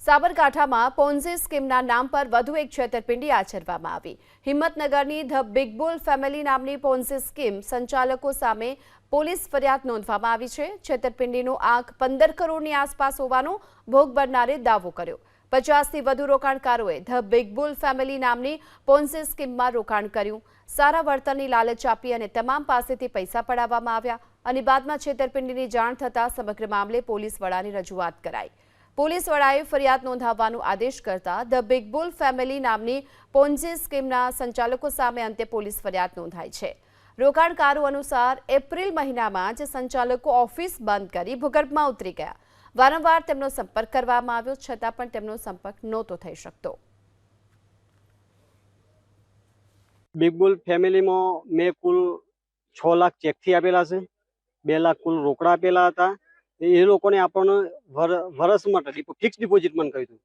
સાબરકાંઠામાં પોન્ઝી સ્કીમના નામ પર વધુ એક છેતરપિંડી આચરવામાં આવી। હિંમતનગરની ધ બિગ બુલ ફેમિલી નામની પોન્ઝી સ્કીમ સંચાલકો સામે પોલીસ ફરિયાદ નોંધવામાં આવી છે। છેતરપિંડીનો આંક 15 કરોડની આસપાસ હોવાનો ભોગ બનનારે દાવો કર્યો। 50થી વધુ રોકાણકારોએ ધ બિગ બુલ ફેમિલી નામની પોન્ઝી સ્કીમમાં રોકાણ કર્યું। સારા વળતરની લાલચ આપી અને તમામ પાસેથી પૈસા પડાવવામાં આવ્યા અને બાદમાં છેતરપિંડીની જાણ થતાં સમગ્ર મામલે પોલીસ વડાને રજૂઆત કરાઈ। પોલીસ વડાએ ફરિયાદ નોંધાવવાનો આદેશ કરતા ધ બિગ બુલ ફેમિલી નામની પોન્ઝી સ્કીમના સંચાલકો સામે અંતે પોલીસ ફરિયાદ નોંધાઈ છે। રોકાણકારો અનુસાર એપ્રિલ મહિનામાં જ સંચાલકો ઓફિસ બંધ કરી ભૂગર્ભમાં ઉતરી ગયા। વારંવાર તેમનો સંપર્ક કરવામાં આવ્યો છતાં પણ તેમનો સંપર્ક નહોતો થઈ શકતો। બિગ બુલ ફેમિલીમાં મેં કુલ 6 લાખ ચેકથી આપેલા છે, 2 લાખ કુલ રોકડા આપેલા હતા। એ લોકોને આપણને વર્ષ માટે ફિક્સ ડિપોઝિટ મને કહ્યું હતું